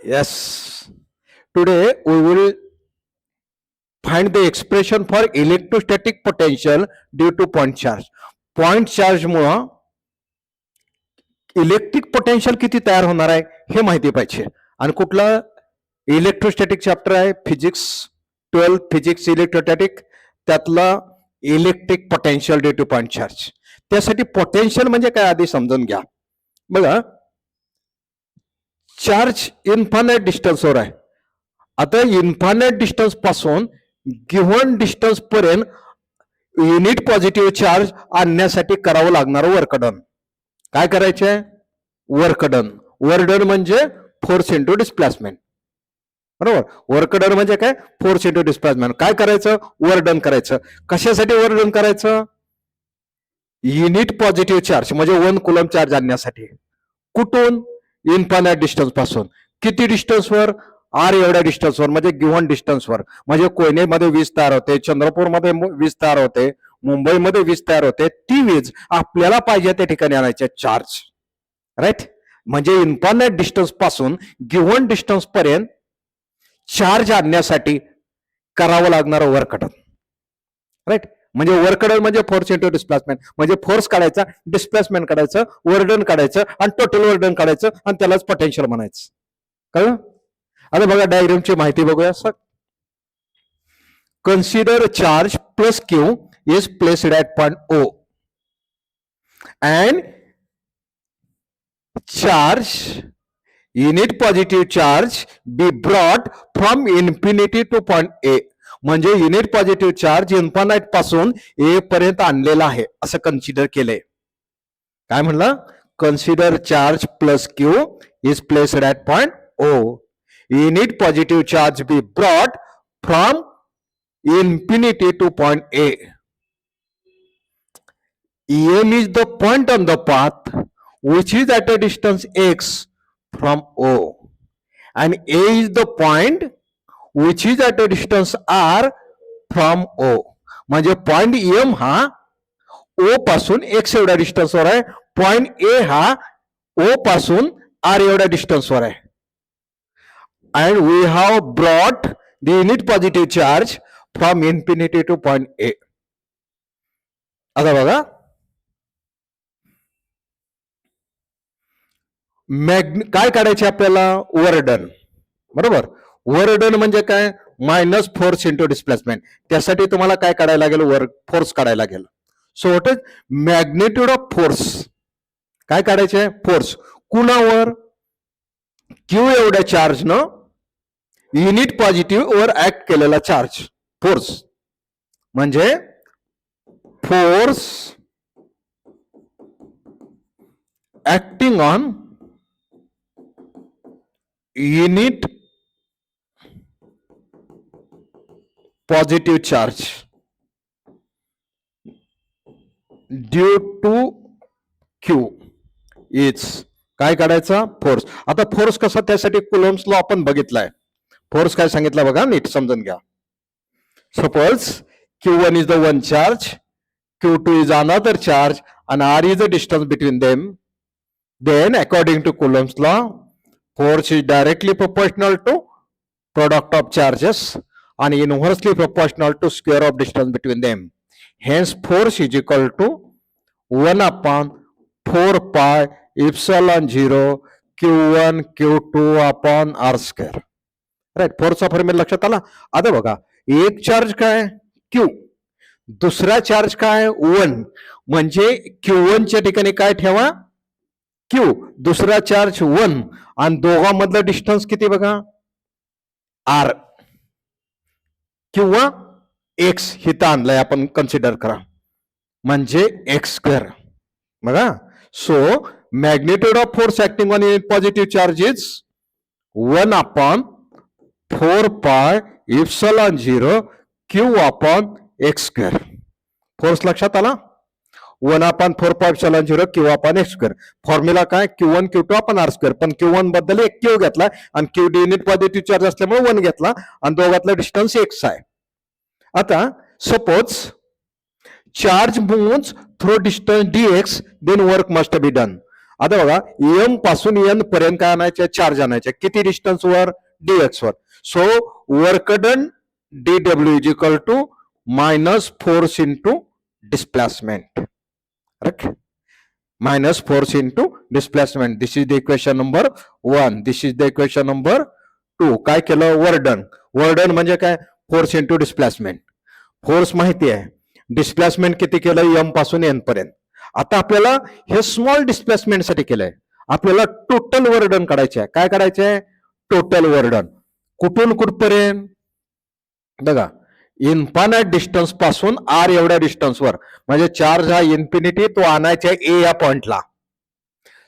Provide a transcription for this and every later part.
Yes. Today we will find the expression for electrostatic potential due to point charge. Point charge मुळे electric potential किती तयार होणार आहे हे माहिती पाहिजे. आणि कुठला इलेक्ट्रोस्टॅटिक चॅप्टर आहे? फिजिक्स 12 फिजिक्स इलेक्ट्रोस्टॅटिक, त्यातला electric potential due two point charge. त्यासाठी पोटेन्शियल म्हणजे काय आधी समजून घ्या. बघा, चार्ज इन्फानाइट डिस्टन्सवर आहे. आता इन्फानाइट डिस्टन्स पासून गिव्हन डिस्टन्स पर्यंत युनिट पॉझिटिव्ह चार्ज आणण्यासाठी करावं लागणारं वर्क डन. काय करायचंय? Work done. वर्क डन म्हणजे फोर्स इंटू डिस्प्लेसमेंट. बरोबर. वर्क डन म्हणजे काय? Force into displacement. काय करायचं? वर्क डन करायचं. कशासाठी वर्क डन करायचं? युनिट पॉझिटिव्ह चार्ज म्हणजे 1 कुलम चार्ज आणण्यासाठी. कुठून? इन्फानाइट डिस्टन्स पासून. किती डिस्टन्सवर? आर एवढ्या डिस्टन्सवर, म्हणजे गिव्हन डिस्टन्सवर. म्हणजे कोयनेमध्ये वीज तयार होते, चंद्रपूरमध्ये वीज तयार होते, मुंबईमध्ये वीज तयार होते. ती वीज आपल्याला पाहिजे त्या ठिकाणी आणायचे चार्ज. राईट. म्हणजे इन्फानाइट डिस्टन्स पासून गिव्हन डिस्टन्स पर्यंत चार्ज आणण्यासाठी करावं लागणारं वर्क डन. राईट. म्हणजे वर्क डन म्हणजे फोर्स इंटू डिस्प्लेसमेंट. म्हणजे फोर्स काढायचा, डिस्प्लेसमेंट काढायचं, वर्क डन काढायचं आणि टोटल वर्क डन काढायचं आणि त्यालाच पोटेन्शियल म्हणायचं. कळलं? आता बघा, डायग्रामची माहिती बघूया. Sir, consider charge plus Q is placed at point O and charge unit positive charge be brought from infinity to point A. म्हणजे युनिट पॉझिटिव्ह चार्ज इन्फानाइट पासून ए पर्यंत आणलेला आहे असं कन्सिडर केलंय. काय म्हणलं? Consider charge plus Q is placed at point O. Unit positive charge be brought from infinity to point A. M is the point on the path which is at a distance x from O, and A is the point which is at a distance r from O. म्हणजे point M हा O पासून x एवढ्या डिस्टन्सवर आहे. Point A हा O पासून r एवढ्या डिस्टन्सवर आहे. And we have brought the unit positive charge from infinity to point A. आता बघा, काय काढायचे आपल्याला? Work done. बरोबर. वर्क डन म्हणजे काय? Minus force into displacement. त्यासाठी तुम्हाला काय काढायला लागेल? वर्क फोर्स काढायला लागेल. So what is magnitude of force? काय काढायचे? फोर्स कुणावर? क्यू एवढ्या चार्ज न युनिट पॉझिटिव्ह वर ऍक्ट केलेला चार्ज. फोर्स म्हणजे force acting on unit positive charge due to Q is काय काढायचा? फोर्स. आता फोर्स कसा? त्यासाठी कुलॉम्स लॉ आपण बघितलाय. फोर्स काय सांगितला बघा, नीट समजून घ्या. Suppose Q1 is the one charge, Q2 is another charge, and R is the distance between them. Then, according to Coulomb's law, force is directly proportional to product of charges and inversely proportional to square of distance between them. Hence, force is equal to 1 upon 4 pi epsilon 0 Q1 Q2 upon R square. Right. फोर्सचा formula लक्षात आला. आता बघा, एक charge काय? Q. दुसरा charge काय? 1. म्हणजे Q1 च्या ठिकाणी काय ठेवा? क्यू. दुसरा चार्ज 1 आणि दोघांमधलं डिस्टन्स किती बघा? आर किंवा एक्स. हिथं आणलंय आपण, कन्सिडर करा. म्हणजे एक्स स्क्वेअर. बघा. So magnitude of force acting on positive charge is 1 upon 4 pi epsilon 0 Q upon x square. Force लक्षात आला? 1 upon 4 pi epsilon 0 Q upon x square. Formula काय? Q1 Q2 upon R square. पण Q1 बद्दल एक Q घेतला आणि Q unit positive charge असल्यामुळे 1 घेतला आणि दोघातला डिस्टन्स x आहे. आता suppose charge moves through distance dx, then work must be done. आता बघा एम पासून एन पर्यंत काय आणायचे, चार्ज आणायचे. किती डिस्टन्स वर, डीएक्स वर. सो वर्क डन डीडब्ल्यू is equal to minus force into displacement. Correct. minus force into displacement. This is the equation number 1. This is the equation number 2. काय केलं, वर्डन. वर्डन म्हणजे काय, फोर्स इंटू डिस्प्लेसमेंट. फोर्स माहिती आहे, displacement किती केलं, एम पासून एन पर्यंत. आता आपल्याला हे स्मॉल डिस्प्लेसमेंट साठी केलंय. आपल्याला टोटल वर्डन काढायचे आहे. काय काढायचे आहे, टोटल वर्डन. कुठून कुठपर्यंत बघा, इन्फानाइट डिस्टन्स पासून आर एवढ्या डिस्टन्सवर, म्हणजे चार्ज हा इन्फिनिटी तो आणायचा ए या पॉइंटला.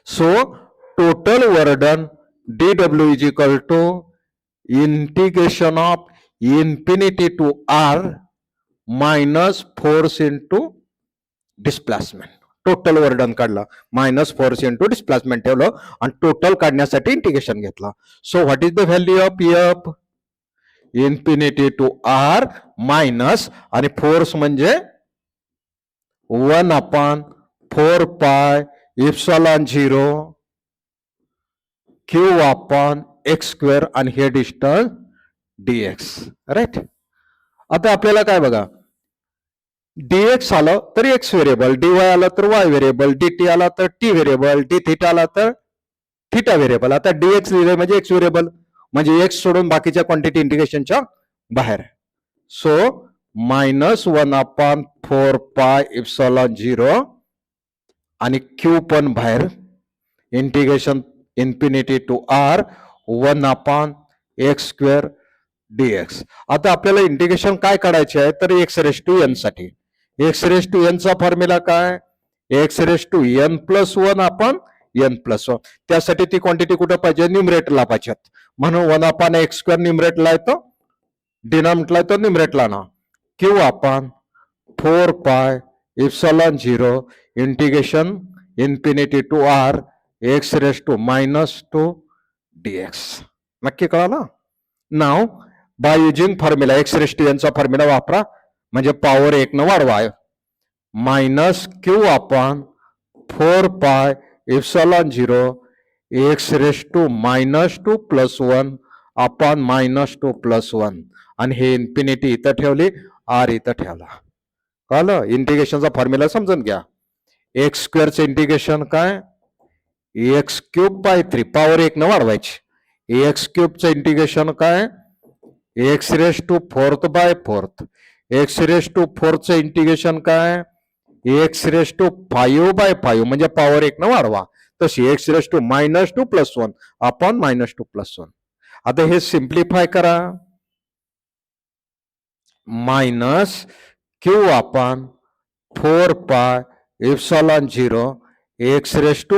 So total work done DW is equal to integration of infinity to R minus force into displacement. Total work done काढलं, मायनस फोर्स इंटू डिस्प्लेसमेंट ठेवलं आणि टोटल काढण्यासाठी इंटिग्रेशन घेतलं. So what is the value of F, infinity to R minus आणि force म्हणजे 1/4 epsilon 0 Q/x² आणि हे distance dx. Right. आता आपल्याला काय बघा, dx आलं तर x व्हेरिएबल, dy आलं तर y व्हेरिएबल, dt आला तर t व्हेरिएबल, dθ आला तर थिटा व्हेरिएबल. आता dx लिहिले म्हणजे x व्हेरिएबल, म्हणजे x सोडून बाकीच्या क्वांटिटी इंटिग्रेशनच्या बाहेर. सो मायनस 1/4 इप्सिलॉन 0 आणि Q पण बाहेर, integration infinity to r 1/x² dx. आता आपल्याला इंटिग्रेशन काय काढायचे आहे, तर x⁻n साठी. x⁻n चा फॉर्म्युला काय, x⁻n+1/n+1. त्यासाठी ती क्वांटिटी कुठे पाहिजे, न्यूमरेटरला पाहिजे. म्हणून 1/x² न्यूमरेटरला येतो, डिनॉमिनेटरला येतो न्यूमरेटरला ना. Q/4 epsilon 0 integration infinity to r x⁻² dx. नक्की कळालं. नाव बाय युजिंग फॉर्म्युला, x⁻n चा फॉर्म्युला वापरा, म्हणजे पॉवर 1 न वाढवा. मायनस Q/4 इप्सिलॉन 0 x⁻² + 1/-2 + 1 आणि हे इन्फिनिटी इथं ठेवली, आर इथं ठेवला. कळलं. इंटिग्रेशनचा फॉर्म्युला समजून घ्या. x² चे इंटिग्रेशन काय, x³ / 3 पॉवर 1 न वाढवायची. x³ चे इंटिग्रेशन काय, x⁴/4. x⁴ चे इंटिग्रेशन काय, x⁵/5 म्हणजे पॉवर 1 न वाढवा. तशी x⁻² + 1/-2 + 1. आता हे सिम्प्लिफाय करा. मायनस Q/4 इप्सिलॉन 0 x⁻² +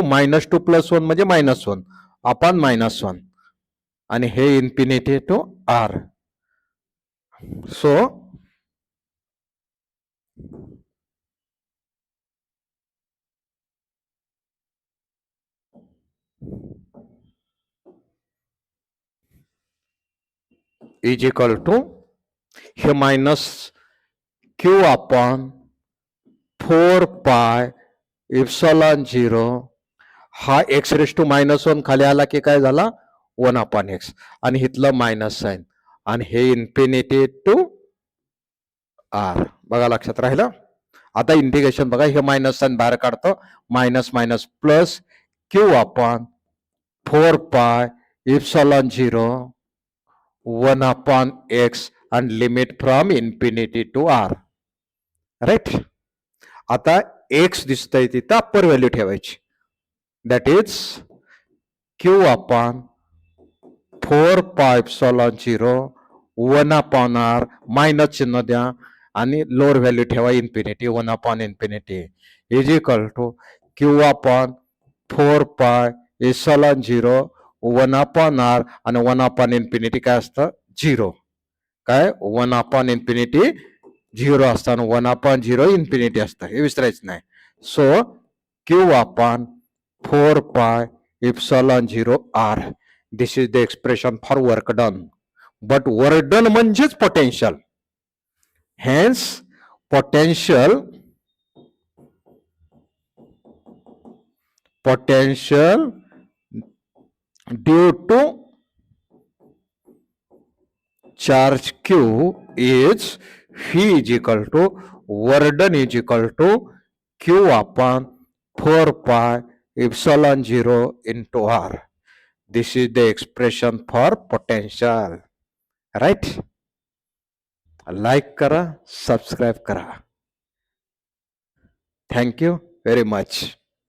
1 म्हणजे -1/-1 आणि हे infinity to r. So is equal to हे मायनस Q/4 इप्सिलॉन 0 हा x⁻² -1 खाली आला की काय झाला, 1/x आणि इथलं मायनस साइन आणि हे इन्फिनिटी टू आर. बघा लक्षात राहिलं. आता इंटिग्रेशन बघा, हे मायनस साइन बाहेर काढतो, minus minus plus Q/4 epsilon 0 1/x and limit from infinity to r. Right. आता x दिसतंय तिथं अप्पर व्हॅल्यू ठेवायची, that is Q/4 epsilon 0 1/r minus चिन्ह द्या आणि लोअर व्हॅल्यू ठेवा infinity 1/∞ is equal to Q/4 epsilon 0 1/r आणि 1/∞ काय असतं, 0. काय 1/∞ 0 असताना 1/0 इन्फिनिटी असतं, हे विसरायचं नाही. So Q/4 epsilon 0 r. This is the expression for work done. But work done म्हणजेच potential. Hence potential potential due to charge Q is V is equal to burden is equal to Q upon 4 pi epsilon 0 into R. This is the expression for potential. Right? Like करा, subscribe करा. Thank you very much.